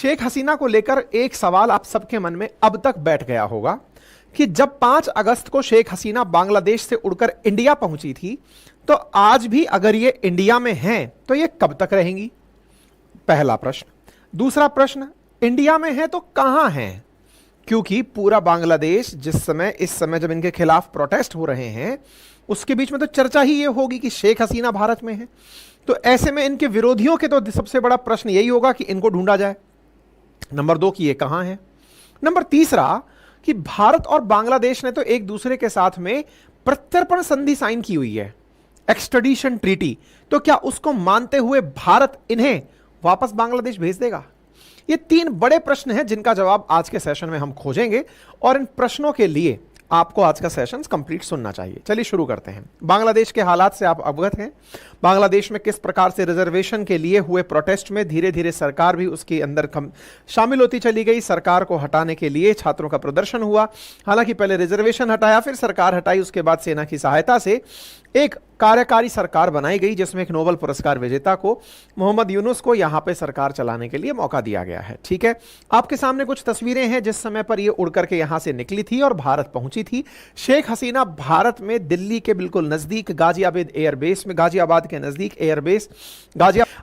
शेख हसीना को लेकर एक सवाल आप सबके मन में अब तक बैठ गया होगा कि जब 5 अगस्त को शेख हसीना बांग्लादेश से उड़कर इंडिया पहुंची थी, तो आज भी अगर ये इंडिया में हैं तो ये कब तक रहेंगी? पहला प्रश्न। दूसरा प्रश्न, इंडिया में है तो कहां हैं? क्योंकि पूरा बांग्लादेश इस समय जब इनके खिलाफ प्रोटेस्ट हो रहे हैं, उसके बीच में तो चर्चा ही ये होगी कि शेख हसीना भारत में है। तो ऐसे में इनके विरोधियों के तो सबसे बड़ा प्रश्न यही होगा कि इनको ढूंढा जाए। नंबर 2 कि ये कहां है। नंबर तीसरा कि भारत और बांग्लादेश ने तो एक दूसरे के साथ में प्रत्यर्पण संधि साइन की हुई है, एक्सट्रेडिशन ट्रीटी। तो क्या उसको मानते हुए भारत इन्हें वापस बांग्लादेश भेज देगा? ये 3 बड़े प्रश्न हैं जिनका जवाब आज के सेशन में हम खोजेंगे, और इन प्रश्नों के लिए आपको आज का सेशन कंप्लीट सुनना चाहिए। चलिए शुरू करते हैं। बांग्लादेश के हालात से आप अवगत हैं। बांग्लादेश में किस प्रकार से रिजर्वेशन के लिए हुए प्रोटेस्ट में धीरे धीरे सरकार भी उसके अंदर शामिल होती चली गई। सरकार को हटाने के लिए छात्रों का प्रदर्शन हुआ। हालांकि पहले रिजर्वेशन हटाया, फिर सरकार हटाई, उसके बाद सेना की सहायता से एक कार्यकारी सरकार बनाई गई, जिसमें एक नोबेल पुरस्कार विजेता को, मोहम्मद यूनुस को, यहां पे सरकार चलाने के लिए मौका दिया गया है। ठीक है, आपके सामने कुछ तस्वीरें हैं जिस समय पर ये उड़ करके यहां से निकली थी और भारत पहुंची थी। शेख हसीना भारत में दिल्ली के बिल्कुल नजदीक गाजियाबाद एयरबेस में, गाजियाबाद के नजदीक एयरबेस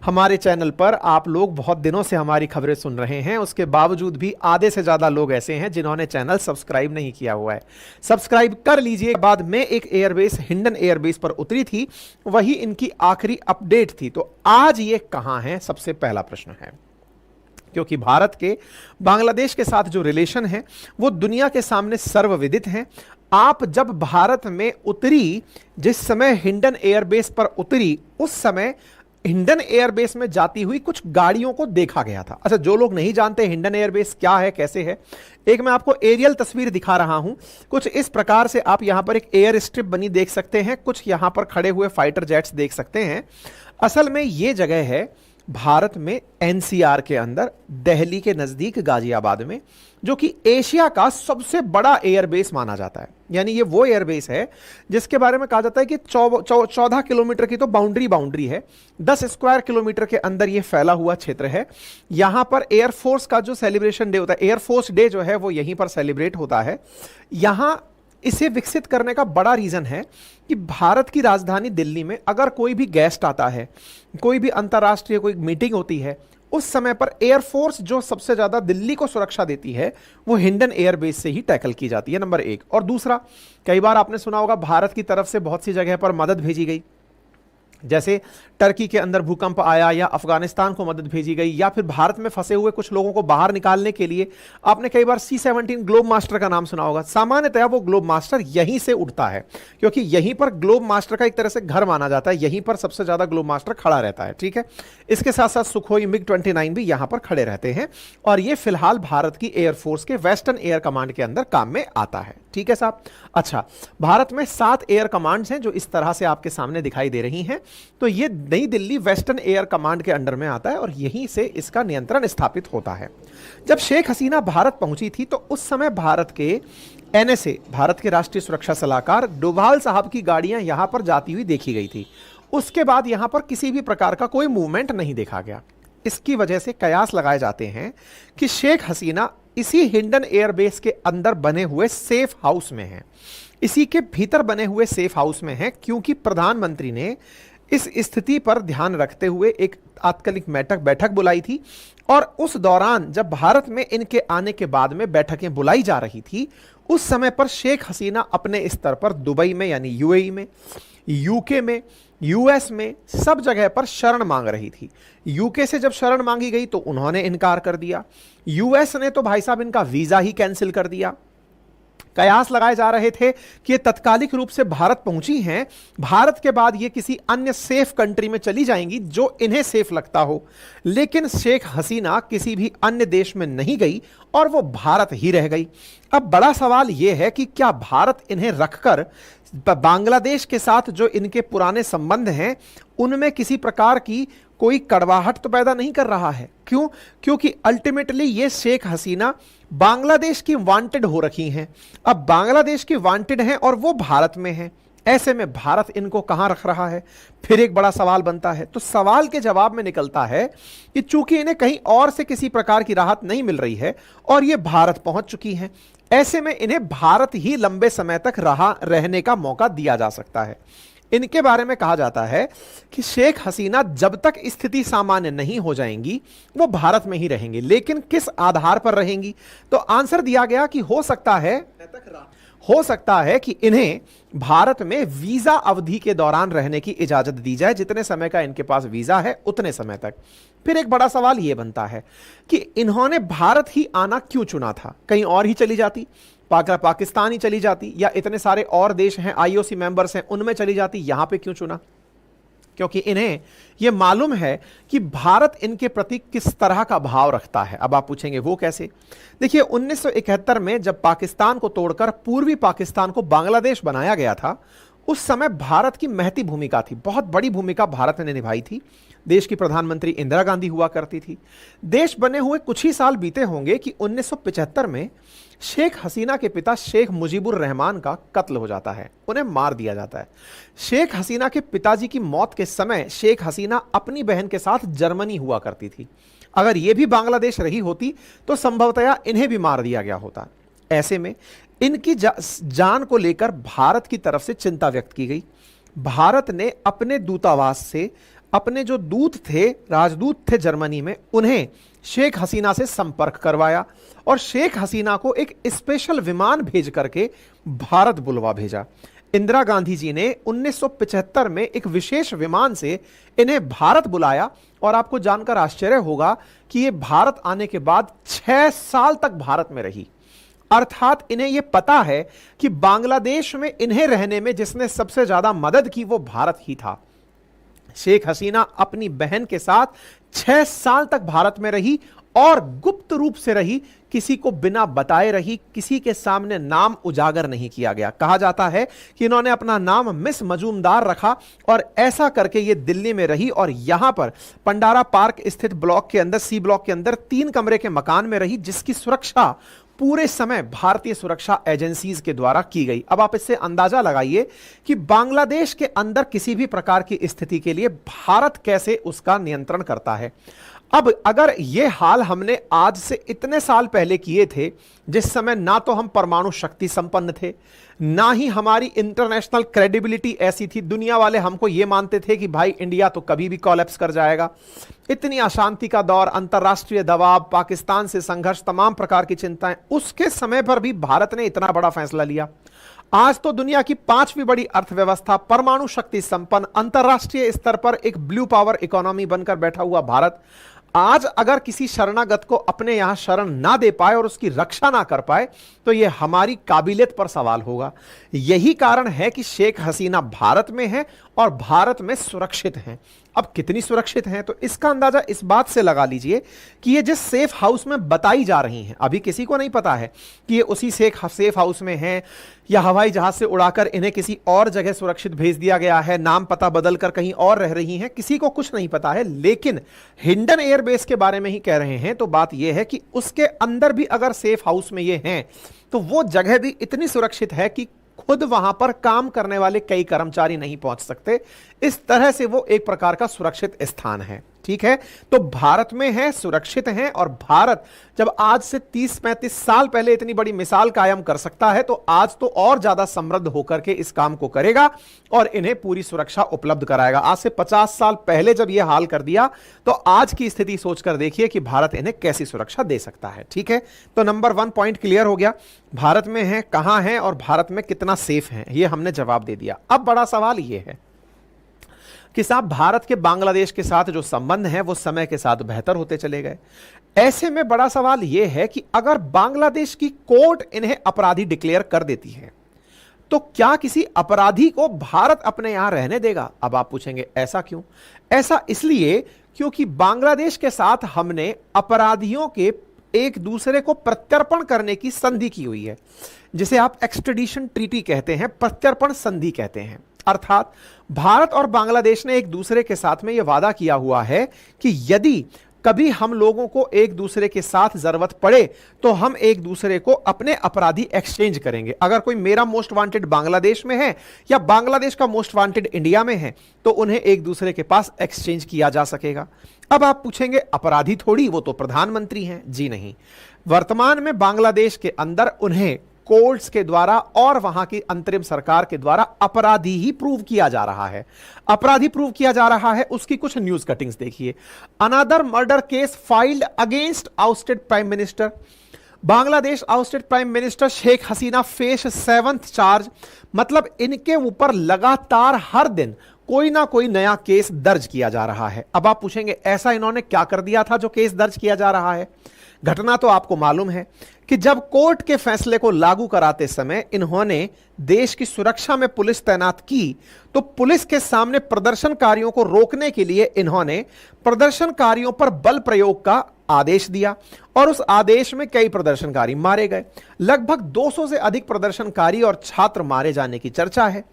हमारे चैनल पर आप लोग बहुत दिनों से हमारी खबरें सुन रहे हैं, उसके बावजूद भी आधे से ज्यादा लोग ऐसे हैं जिन्होंने चैनल सब्सक्राइब नहीं किया हुआ है। सब्सक्राइब कर लीजिए। बाद में एक एयरबेस हिंडन एयरबेस पर उतरी थी, वही इनकी आखिरी अपडेट थी। तो आज ये कहां है, सबसे पहला प्रश्न है। क्योंकि भारत के बांग्लादेश के साथ जो रिलेशन है वो दुनिया के सामने सर्वविदित है। आप जब भारत में उतरी, जिस समय हिंडन एयरबेस पर उतरी, उस समय हिंडन एयरबेस में जाती हुई कुछ गाड़ियों को देखा गया था। अच्छा, जो लोग नहीं जानते हिंडन एयरबेस क्या है, कैसे है, एक मैं आपको एरियल तस्वीर दिखा रहा हूं। कुछ इस प्रकार से आप यहां पर एक एयर स्ट्रिप बनी देख सकते हैं, कुछ यहां पर खड़े हुए फाइटर जेट्स देख सकते हैं। असल में यह जगह है भारत में एनसीआर के अंदर, दिल्ली के नजदीक गाजियाबाद में, जो कि एशिया का सबसे बड़ा एयरबेस माना जाता है। यानी ये वो एयरबेस है जिसके बारे में कहा जाता है कि 14 किलोमीटर की तो बाउंड्री है, 10 स्क्वायर किलोमीटर के अंदर ये फैला हुआ क्षेत्र है। यहां पर एयरफोर्स का जो सेलिब्रेशन डे होता है, एयरफोर्स डे जो है वो यहीं पर सेलिब्रेट होता है। यहां इसे विकसित करने का बड़ा रीजन है कि भारत की राजधानी दिल्ली में अगर कोई भी गेस्ट आता है, कोई भी अंतर्राष्ट्रीय कोई मीटिंग होती है, उस समय पर एयरफोर्स जो सबसे ज्यादा दिल्ली को सुरक्षा देती है वो हिंडन एयरबेस से ही टैकल की जाती है, नंबर 1। और दूसरा, कई बार आपने सुना होगा भारत की तरफ से बहुत सी जगह पर मदद भेजी गई, जैसे टर्की के अंदर भूकंप आया, या अफगानिस्तान को मदद भेजी गई, या फिर भारत में फंसे हुए कुछ लोगों को बाहर निकालने के लिए आपने कई बार C-17 ग्लोब मास्टर का नाम सुना होगा। सामान्यतया वो ग्लोब मास्टर यहीं से उड़ता है, क्योंकि यहीं पर ग्लोब मास्टर का एक तरह से घर माना जाता है, यहीं पर सबसे ज्यादा ग्लोब मास्टर खड़ा रहता है। ठीक है, इसके साथ साथ सुखोई MiG-29 भी यहां पर खड़े रहते हैं, और ये फिलहाल भारत की एयरफोर्स के वेस्टर्न एयर कमांड के अंदर काम में आता है। ठीक है साहब। अच्छा, भारत में 7 एयर कमांड्स हैं जो इस तरह से आपके सामने दिखाई दे रही हैं। तो ये नई दिल्ली वेस्टर्न एयर कमांड के अंडर में आता है और यहीं से इसका नियंत्रण स्थापित होता है। जब शेख हसीना भारत पहुंची थी तो उस समय भारत के NSA, भारत के राष्ट्रीय सुरक्षा सलाहकार डोभाल साहब की गाड़ियां यहां पर जाती हुई देखी गई थी। उसके बाद यहां पर किसी भी प्रकार का कोई मूवमेंट नहीं देखा गया। इसकी वजह से कयास लगाए जाते हैं कि शेख हसीना इसी हिंडन एयरबेस के अंदर बने हुए सेफ हाउस में है, इसी के भीतर बने हुए सेफ हाउस में है, क्योंकि प्रधानमंत्री ने इस स्थिति पर ध्यान रखते हुए एक तात्कालिक बैठक बुलाई थी। और उस दौरान जब भारत में इनके आने के बाद में बैठकें बुलाई जा रही थी, उस समय पर शेख हसीना अपने स्तर पर दुबई में, यानी UAE में, UK में, US में, सब जगह पर शरण मांग रही थी। UK से जब शरण मांगी गई तो उन्होंने इनकार कर दिया। US ने तो भाई साहब इनका वीजा ही कैंसिल कर दिया। कयास लगाए जा रहे थे कि ये तत्कालिक रूप से भारत पहुंची हैं, भारत के बाद ये किसी अन्य सेफ कंट्री में चली जाएंगी जो इन्हें सेफ लगता हो। लेकिन शेख हसीना किसी भी अन्य देश में नहीं गई और वो भारत ही रह गई। अब बड़ा सवाल यह है कि क्या भारत इन्हें रखकर बांग्लादेश के साथ जो इनके पुराने संबंध हैं उनमें किसी प्रकार की कोई कड़वाहट तो पैदा नहीं कर रहा है? क्यों? क्योंकि अल्टीमेटली ये शेख हसीना बांग्लादेश की वांटेड हो रखी हैं। अब बांग्लादेश की वांटेड हैं और वो भारत में हैं, ऐसे में भारत इनको कहां रख रहा है? फिर एक बड़ा सवाल बनता है। तो सवाल के जवाब में निकलता है कि चूंकि इन्हें कहीं और से किसी प्रकार की राहत नहीं मिल रही है और ये भारत पहुंच चुकी हैं, ऐसे में इन्हें भारत ही लंबे समय तक रहने का मौका दिया जा सकता है। इनके बारे में कहा जाता है कि शेख हसीना जब तक स्थिति सामान्य नहीं हो जाएंगी वो भारत में ही रहेंगी। लेकिन किस आधार पर रहेंगी? तो आंसर दिया गया कि हो सकता है कि इन्हें भारत में वीजा अवधि के दौरान रहने की इजाजत दी जाए, जितने समय का इनके पास वीजा है उतने समय तक। फिर एक बड़ा सवाल यह बनता है कि इन्होंने भारत ही आना क्यों चुना था? कहीं और ही चली जाती, पाकिस्तान ही चली जाती, या इतने सारे और देश हैं आईओसी मेंबर्स हैं उनमें चली जाती, यहां पे क्यों चुना? क्योंकि इन्हें यह मालूम है कि भारत इनके प्रति किस तरह का भाव रखता है। अब आप पूछेंगे वो कैसे? देखिए 1971 में जब पाकिस्तान को तोड़कर पूर्वी पाकिस्तान को बांग्लादेश बनाया गया था, उस समय भारत की महती भूमिका थी, बहुत बड़ी भूमिका भारत ने निभाई थी। देश की प्रधानमंत्री इंदिरा गांधी हुआ करती थी। देश बने हुए कुछ ही साल बीते होंगे कि 1975 में शेख हसीना के पिता शेख मुजीबुर रहमान का कत्ल हो जाता है, उन्हें मार दिया जाता है। शेख हसीना के पिताजी की मौत के समय शेख हसीना अपनी बहन के साथ जर्मनी हुआ करती थी। अगर यह भी बांग्लादेश रही होती तो संभवतया इन्हें भी मार दिया गया होता। ऐसे में इनकी जान को लेकर भारत की तरफ से चिंता व्यक्त की गई। भारत ने अपने दूतावास से अपने जो दूत थे, राजदूत थे जर्मनी में, उन्हें शेख हसीना से संपर्क करवाया और शेख हसीना को एक स्पेशल विमान भेज करके भारत बुलवा भेजा। इंदिरा गांधी जी ने 1975 में एक विशेष विमान से इन्हें भारत बुलाया और आपको जानकर आश्चर्य होगा कि ये भारत आने के बाद 6 साल तक भारत में रही। अर्थात इन्हें यह पता है कि बांग्लादेश में इन्हें रहने में जिसने सबसे ज्यादा मदद की वो भारत ही था। शेख हसीना अपनी बहन के साथ 6 साल तक भारत में रही और गुप्त रूप से रही, किसी को बिना बताए रही, किसी के सामने नाम उजागर नहीं किया गया। कहा जाता है कि इन्होंने अपना नाम मिस मजूमदार रखा और ऐसा करके ये दिल्ली में रही और यहां पर पंडारा पार्क स्थित ब्लॉक के अंदर, सी ब्लॉक के अंदर 3 कमरे के मकान में रही, जिसकी सुरक्षा पूरे समय भारतीय सुरक्षा एजेंसीज के द्वारा की गई। अब आप इससे अंदाजा लगाइए कि बांग्लादेश के अंदर किसी भी प्रकार की स्थिति के लिए भारत कैसे उसका नियंत्रण करता है। अब अगर यह हाल हमने आज से इतने साल पहले किए थे, जिस समय ना तो हम परमाणु शक्ति संपन्न थे, ना ही हमारी इंटरनेशनल क्रेडिबिलिटी ऐसी थी, दुनिया वाले हमको यह मानते थे कि भाई इंडिया तो कभी भी कोलैप्स कर जाएगा, इतनी अशांति का दौर, अंतरराष्ट्रीय दबाव, पाकिस्तान से संघर्ष, तमाम प्रकार की चिंताएं, उसके समय पर भी भारत ने इतना बड़ा फैसला लिया। आज तो दुनिया की 5वीं बड़ी अर्थव्यवस्था, परमाणु शक्ति संपन्न, अंतरराष्ट्रीय स्तर पर एक ब्लू पावर इकोनॉमी बनकर बैठा हुआ भारत आज अगर किसी शरणागत को अपने यहां शरण ना दे पाए और उसकी रक्षा ना कर पाए तो यह हमारी काबिलियत पर सवाल होगा। यही कारण है कि शेख हसीना भारत में है और भारत में सुरक्षित हैं। अब कितनी सुरक्षित हैं तो इसका अंदाजा इस बात से लगा लीजिए कि ये जिस सेफ हाउस में बताई जा रही हैं, अभी किसी को नहीं पता है कि ये उसी सेफ हाउस में हैं या हवाई जहाज से उड़ाकर इन्हें किसी और जगह सुरक्षित भेज दिया गया है, नाम पता बदलकर कहीं और रह रही हैं, किसी को कुछ नहीं पता है। लेकिन हिंडन एयरबेस के बारे में ही कह रहे हैं, तो बात यह है कि उसके अंदर भी अगर सेफ हाउस में ये हैं तो वो जगह भी इतनी सुरक्षित है कि खुद वहां पर काम करने वाले कई कर्मचारी नहीं पहुंच सकते। इस तरह से वो एक प्रकार का सुरक्षित स्थान है। ठीक है, तो भारत में है, सुरक्षित हैं, और भारत जब आज से 30-35 साल पहले इतनी बड़ी मिसाल कायम कर सकता है तो आज तो और ज्यादा समृद्ध होकर के इस काम को करेगा और इन्हें पूरी सुरक्षा उपलब्ध कराएगा। आज से 50 साल पहले जब यह हाल कर दिया तो आज की स्थिति सोचकर देखिए कि भारत इन्हें कैसी सुरक्षा दे सकता है। ठीक है, तो नंबर 1 पॉइंट क्लियर हो गया, भारत में है, कहां है और भारत में कितना सेफ है, यह हमने जवाब दे दिया। अब बड़ा सवाल यह है कि साहब भारत के बांग्लादेश के साथ जो संबंध है वो समय के साथ बेहतर होते चले गए। ऐसे में बड़ा सवाल यह है कि अगर बांग्लादेश की कोर्ट इन्हें अपराधी डिक्लेयर कर देती है तो क्या किसी अपराधी को भारत अपने यहां रहने देगा? अब आप पूछेंगे ऐसा क्यों? ऐसा इसलिए क्योंकि बांग्लादेश के साथ हमने अपराधियों के एक दूसरे को प्रत्यर्पण करने की संधि की हुई है, जिसे आप एक्सट्रेडिशन ट्रीटी कहते हैं, प्रत्यर्पण संधि कहते हैं। अर्थात भारत और बांग्लादेश ने एक दूसरे के साथ में यह वादा किया हुआ है कि यदि कभी हम लोगों को एक दूसरे के साथ जरूरत पड़े तो हम एक दूसरे को अपने अपराधी एक्सचेंज करेंगे। अगर कोई मेरा मोस्ट वांटेड बांग्लादेश में है या बांग्लादेश का मोस्ट वांटेड इंडिया में है तो उन्हें एक दूसरे के पास एक्सचेंज किया जा सकेगा। अब आप पूछेंगे अपराधी थोड़ी, वो तो प्रधानमंत्री हैं। जी नहीं, वर्तमान में बांग्लादेश के अंदर उन्हें कोर्ट्स के द्वारा और वहां की अंतरिम सरकार के द्वारा अपराधी ही प्रूव किया जा रहा है। अपराधी प्रूव किया जा रहा है, उसकी कुछ न्यूज कटिंग्स देखिए। Another murder case filed against ousted prime minister. Bangladesh ousted prime minister Sheikh Hasina face 7th charge. मतलब इनके ऊपर लगातार हर दिन कोई ना कोई नया केस दर्ज किया जा रहा है। अब आप पूछेंगे ऐसा इन्होंने क्या कर दिया था जो केस दर्ज किया जा रहा है? घटना तो आपको मालूम है कि जब कोर्ट के फैसले को लागू कराते समय इन्होंने देश की सुरक्षा में पुलिस तैनात की, तो पुलिस के सामने प्रदर्शनकारियों को रोकने के लिए इन्होंने प्रदर्शनकारियों पर बल प्रयोग का आदेश दिया और उस आदेश में कई प्रदर्शनकारी मारे गए। लगभग 200 से अधिक प्रदर्शनकारी और छात्र मारे जाने की चर्चा है।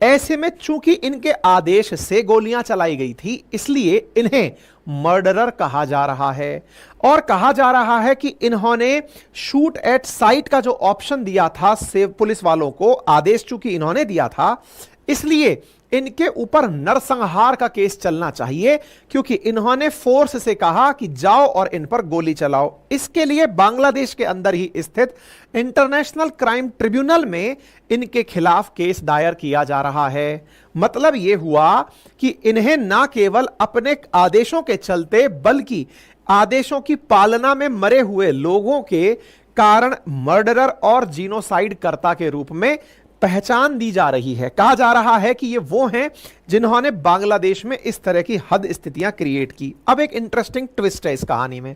ऐसे में चूंकि इनके आदेश से गोलियां चलाई गई थी, इसलिए इन्हें मर्डरर कहा जा रहा है। और कहा जा रहा है कि इन्होंने शूट एट साइट का जो ऑप्शन दिया था सेव पुलिस वालों को, आदेश चूंकि इन्होंने दिया था, इसलिए इनके ऊपर नरसंहार का केस चलना चाहिए, क्योंकि इन्होंने फोर्स से कहा कि जाओ और इन पर गोली चलाओ। इसके लिए बांग्लादेश के अंदर ही स्थित इंटरनेशनल क्राइम ट्रिब्यूनल में इनके खिलाफ केस दायर किया जा रहा है। मतलब यह हुआ कि इन्हें ना केवल अपने आदेशों के चलते बल्कि आदेशों की पालना में मरे हुए लोगों के कारण मर्डरर और जीनोसाइड कर्ता के रूप में पहचान दी जा रही है। कहा जा रहा है कि ये वो हैं जिन्होंने बांग्लादेश में इस तरह की हद स्थितियां क्रिएट की। अब एक इंटरेस्टिंग ट्विस्ट है इस कहानी में।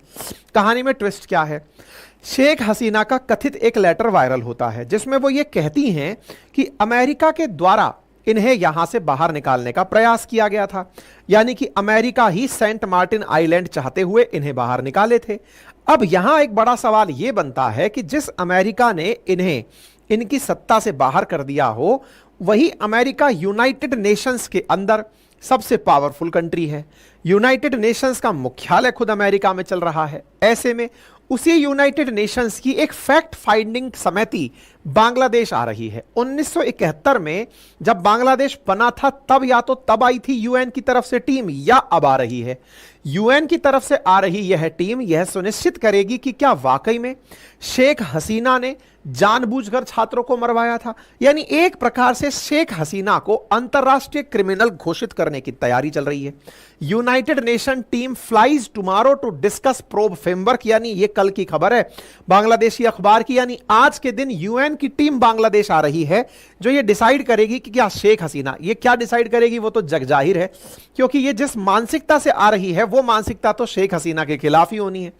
कहानी में ट्विस्ट क्या है? शेख हसीना का कथित एक लेटर वायरल होता है जिसमें वो ये कहती हैं कि अमेरिका के द्वारा इन्हें यहां से बाहर निकालने का प्रयास किया गया था, यानी कि अमेरिका ही सेंट मार्टिन आइलैंड चाहते हुए इन्हें बाहर निकाले थे। अब यहां एक बड़ा सवाल यह बनता है कि जिस अमेरिका ने इन्हें इनकी सत्ता से बाहर कर दिया हो, वही अमेरिका यूनाइटेड नेशंस के अंदर सबसे पावरफुल कंट्री है। यूनाइटेड नेशंस का मुख्यालय खुद अमेरिका में चल रहा है। ऐसे में उसी यूनाइटेड नेशंस की एक फैक्ट फाइंडिंग समिति बांग्लादेश आ रही है। 1971 में जब बांग्लादेश बना था तब या तो तब आई थी यूएन की तरफ से टीम या अब आ रही है। यूएन की तरफ से आ रही यह टीम यह सुनिश्चित करेगी कि क्या वाकई में शेख हसीना ने जानबूझकर छात्रों को मरवाया था। यानी एक प्रकार से शेख हसीना को अंतरराष्ट्रीय क्रिमिनल घोषित करने की तैयारी चल रही है। United Nation team flies tomorrow to discuss probe framework, यानी ये कल की खबर है बांग्लादेशी अखबार की, यानी आज के दिन यूएन की टीम बांग्लादेश आ रही है जो ये डिसाइड करेगी कि क्या शेख हसीना, ये क्या डिसाइड करेगी वो तो जग जाहिर है, क्योंकि ये जिस मानसिकता से आ रही है वो मानसिकता तो शेख हसीना के खिलाफ ही होनी है।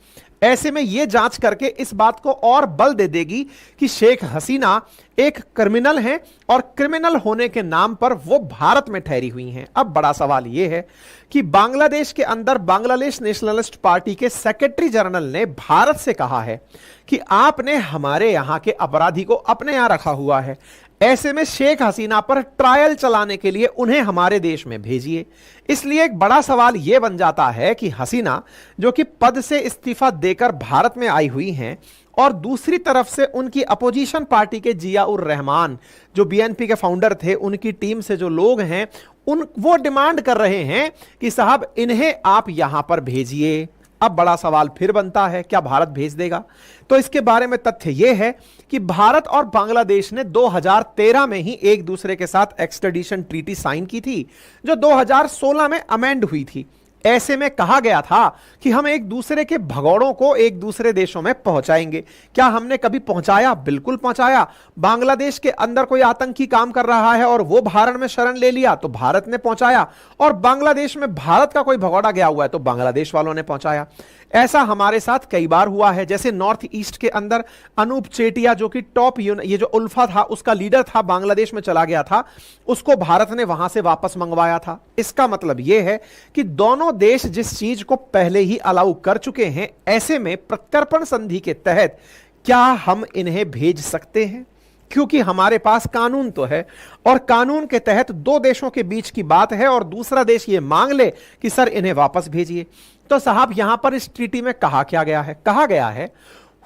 ऐसे में यह जांच करके इस बात को और बल दे देगी कि शेख हसीना एक क्रिमिनल हैं और क्रिमिनल होने के नाम पर वो भारत में ठहरी हुई हैं। अब बड़ा सवाल यह है कि बांग्लादेश के अंदर बांग्लादेश नेशनलिस्ट पार्टी के सेक्रेटरी जनरल ने भारत से कहा है कि आपने हमारे यहां के अपराधी को अपने यहां रखा हुआ है, ऐसे में शेख हसीना पर ट्रायल चलाने के लिए उन्हें हमारे देश में भेजिए। इसलिए एक बड़ा सवाल यह बन जाता है कि हसीना जो कि पद से इस्तीफा देकर भारत में आई हुई हैं और दूसरी तरफ से उनकी अपोजिशन पार्टी के जिया उर रहमान जो बीएनपी के फाउंडर थे, उनकी टीम से जो लोग हैं वो डिमांड कर रहे हैं कि साहब इन्हें आप यहां पर भेजिए। अब बड़ा सवाल फिर बनता है, क्या भारत भेज देगा? तो इसके बारे में तथ्य यह है कि भारत और बांग्लादेश ने 2013 में ही एक दूसरे के साथ एक्सट्रेडिशन ट्रीटी साइन की थी जो 2016 में अमेंड हुई थी। ऐसे में कहा गया था कि हम एक दूसरे के भगोड़ों को एक दूसरे देशों में पहुंचाएंगे। क्या हमने कभी पहुंचाया? बिल्कुल पहुंचाया। बांग्लादेश के अंदर कोई आतंकी काम कर रहा है और वो भारत में शरण ले लिया तो भारत ने पहुंचाया, और बांग्लादेश में भारत का कोई भगोड़ा गया हुआ है तो बांग्लादेश वालों ने पहुंचाया। ऐसा हमारे साथ कई बार हुआ है। जैसे नॉर्थ ईस्ट के अंदर अनूप चेटिया जो कि टॉप ये जो उल्फा था उसका लीडर था, बांग्लादेश में चला गया था, उसको भारत ने वहां से वापस मंगवाया था। इसका मतलब यह है कि दोनों देश जिस चीज को पहले ही अलाउ कर चुके हैं, ऐसे में प्रत्यर्पण संधि के तहत क्या हम इन्हें भेज सकते हैं? क्योंकि हमारे पास कानून तो है और कानून के तहत दो देशों के बीच की बात है और दूसरा देश ये मांग ले कि सर इन्हें वापस भेजिए। तो साहब यहां पर इस ट्रीटी में कहा क्या गया है? कहा गया है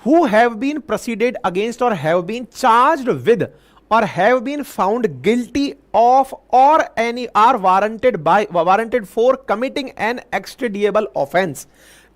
who have been proceeded against or have been charged with or have been found guilty of or any are warranted for committing an extraditable offense।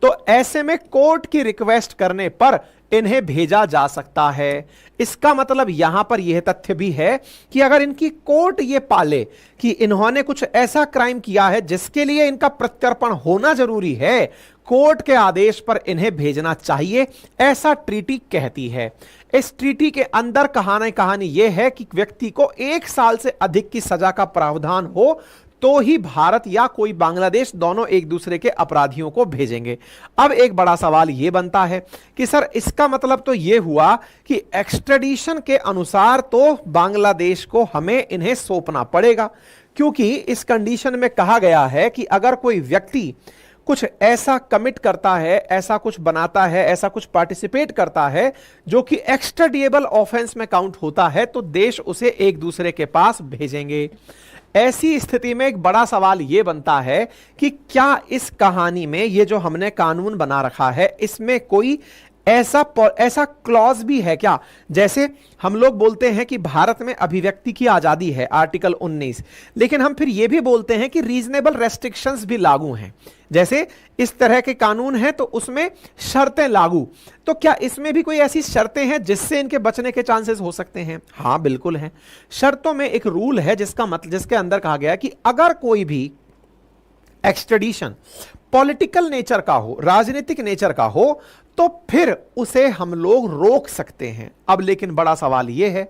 तो ऐसे में कोर्ट की रिक्वेस्ट करने पर इन्हें भेजा जा सकता है। इसका मतलब यहां पर यह तथ्य भी है कि अगर इनकी कोर्ट यह पाले कि इन्होंने कुछ ऐसा क्राइम किया है जिसके लिए इनका प्रत्यर्पण होना जरूरी है, कोर्ट के आदेश पर इन्हें भेजना चाहिए, ऐसा ट्रीटी कहती है। इस ट्रीटी के अंदर कहानी यह है कि व्यक्ति को 1 साल से अधिक की सजा का प्रावधान हो तो ही भारत या कोई बांग्लादेश दोनों एक दूसरे के अपराधियों को भेजेंगे। अब एक बड़ा सवाल यह बनता है कि सर इसका मतलब तो यह हुआ कि एक्स्ट्रेडिशन के अनुसार तो बांग्लादेश को हमें इन्हें सौंपना पड़ेगा, क्योंकि इस कंडीशन में कहा गया है कि अगर कोई व्यक्ति कुछ ऐसा कमिट करता है, ऐसा कुछ बनाता है, ऐसा कुछ पार्टिसिपेट करता है जो कि एक्स्ट्राडिएबल ऑफेंस में काउंट होता है, तो देश उसे एक दूसरे के पास भेजेंगे। ऐसी स्थिति में एक बड़ा सवाल यह बनता है कि क्या इस कहानी में ये जो हमने कानून बना रखा है इसमें कोई ऐसा क्लॉज भी है क्या? जैसे हम लोग बोलते हैं कि भारत में अभिव्यक्ति की आजादी है, आर्टिकल 19, लेकिन हम फिर यह भी बोलते हैं कि रीजनेबल रेस्ट्रिक्शंस भी लागू हैं। जैसे इस तरह के कानून हैं तो उसमें शर्तें लागू, तो क्या इसमें भी कोई ऐसी शर्तें हैं जिससे इनके बचने के चांसेस हो सकते हैं? हां बिल्कुल हैं। शर्तों में एक रूल है जिसके अंदर कहा गया कि अगर कोई भी एक्सट्रेडिशन पॉलिटिकल नेचर का हो, राजनीतिक नेचर का हो, तो फिर उसे हम लोग रोक सकते हैं। अब लेकिन बड़ा सवाल यह है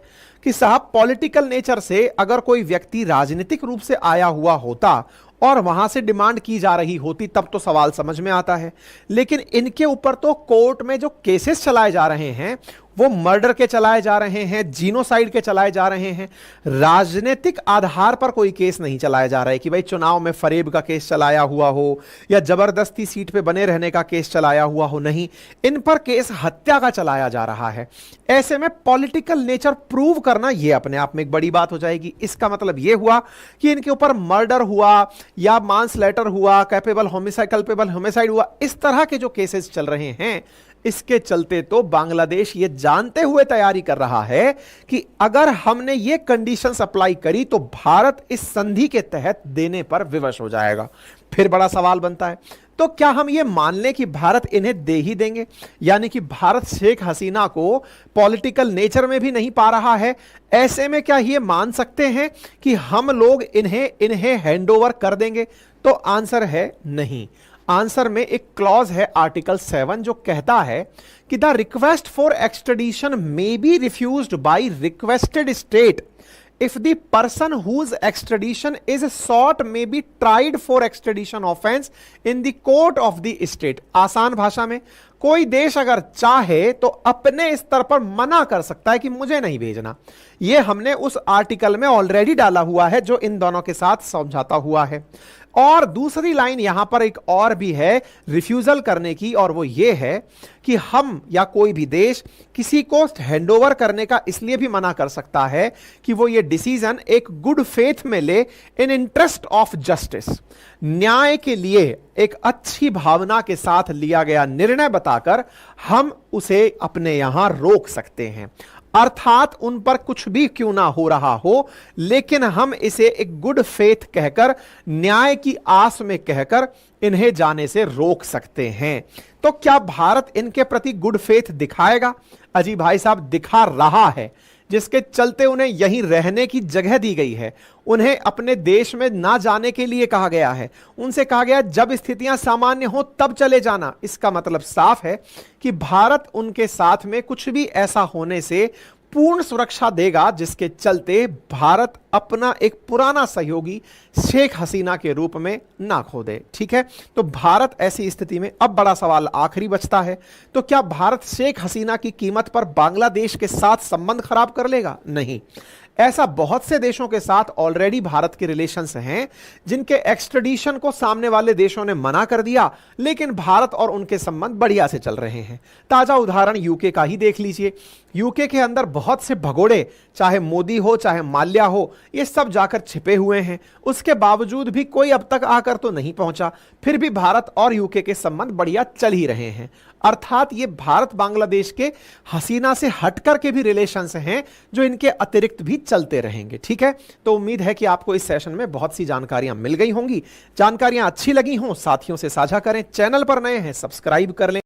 कि साहब पॉलिटिकल नेचर से अगर कोई व्यक्ति राजनीतिक रूप से आया हुआ होता और वहां से डिमांड की जा रही होती तब तो सवाल समझ में आता है, लेकिन इनके ऊपर तो कोर्ट में जो केसेस चलाए जा रहे हैं वो मर्डर के चलाए जा रहे हैं, जीनोसाइड के चलाए जा रहे हैं। राजनीतिक आधार पर कोई केस नहीं चलाया जा रहा है कि भाई चुनाव में फरेब का केस चलाया हुआ हो या जबरदस्ती सीट पे बने रहने का केस चलाया हुआ हो, नहीं, इन पर केस हत्या का चलाया जा रहा है। ऐसे में पॉलिटिकल नेचर प्रूव करना यह अपने आप में एक बड़ी बात हो जाएगी। इसका मतलब यह हुआ कि इनके ऊपर मर्डर हुआ या मांसलेटर हुआ, कैपेबल होमिसाइड हुआ, इस तरह के जो केसेस चल रहे हैं, इसके चलते तो बांग्लादेश ये जानते हुए तैयारी कर रहा है कि अगर हमने ये कंडीशंस अप्लाई करी तो भारत इस संधि के तहत देने पर विवश हो जाएगा। फिर बड़ा सवाल बनता है, तो क्या हम ये मान लें कि भारत इन्हें दे ही देंगे? यानी कि भारत शेख हसीना को पॉलिटिकल नेचर में भी नहीं पा रहा है, ऐसे में क्या ये मान सकते हैं कि हम लोग इन्हें हैंडओवर कर देंगे? तो आंसर है नहीं। आंसर में एक क्लॉज है आर्टिकल 7 जो कहता है कि the request for extradition may be refused by requested state if the person whose extradition is sought may be tried for extradition offense in the court of the state। आसान भाषा में, कोई देश अगर चाहे तो अपने स्तर पर मना कर सकता है कि मुझे नहीं भेजना। यह हमने उस आर्टिकल में ऑलरेडी डाला हुआ है जो इन दोनों के साथ समझौता हुआ है। और दूसरी लाइन यहां पर एक और भी है रिफ्यूजल करने की, और वो ये है कि हम या कोई भी देश किसी को हैंडओवर करने का इसलिए भी मना कर सकता है कि वो ये डिसीजन एक गुड फेथ में ले, इन इंटरेस्ट ऑफ जस्टिस, न्याय के लिए एक अच्छी भावना के साथ लिया गया निर्णय बताकर हम उसे अपने यहां रोक सकते हैं। अर्थात उन पर कुछ भी क्यों ना हो रहा हो, लेकिन हम इसे एक गुड फेथ कहकर, न्याय की आस में कहकर इन्हें जाने से रोक सकते हैं। तो क्या भारत इनके प्रति गुड फेथ दिखाएगा? अजी भाई साहब, दिखा रहा है, जिसके चलते उन्हें यहीं रहने की जगह दी गई है, उन्हें अपने देश में ना जाने के लिए कहा गया है, उनसे कहा गया जब स्थितियां सामान्य हो तब चले जाना। इसका मतलब साफ है कि भारत उनके साथ में कुछ भी ऐसा होने से पूर्ण सुरक्षा देगा जिसके चलते भारत अपना एक पुराना सहयोगी शेख हसीना के रूप में ना खो दे। ठीक है, तो भारत ऐसी स्थिति में, अब बड़ा सवाल आखिरी बचता है, तो क्या भारत शेख हसीना की कीमत पर बांग्लादेश के साथ संबंध खराब कर लेगा? नहीं, ऐसा बहुत से देशों के साथ ऑलरेडी भारत के रिलेशंस हैं जिनके एक्सट्रेडिशन को सामने वाले देशों ने मना कर दिया, लेकिन भारत और उनके संबंध बढ़िया से चल रहे हैं। ताजा उदाहरण यूके का ही देख लीजिए। यूके के अंदर बहुत से भगोड़े, चाहे मोदी हो चाहे माल्या हो, ये सब जाकर छिपे हुए हैं। उसके बावजूद भी कोई अब तक आकर तो नहीं पहुंचा, फिर भी भारत और यूके के संबंध बढ़िया चल ही रहे हैं। अर्थात ये भारत बांग्लादेश के हसीना से हटकर के भी रिलेशंस हैं जो इनके अतिरिक्त भी चलते रहेंगे। ठीक है, तो उम्मीद है कि आपको इस सेशन में बहुत सी जानकारियां मिल गई होंगी। जानकारियां अच्छी लगी हों साथियों से साझा करें, चैनल पर नए हैं सब्सक्राइब कर लें।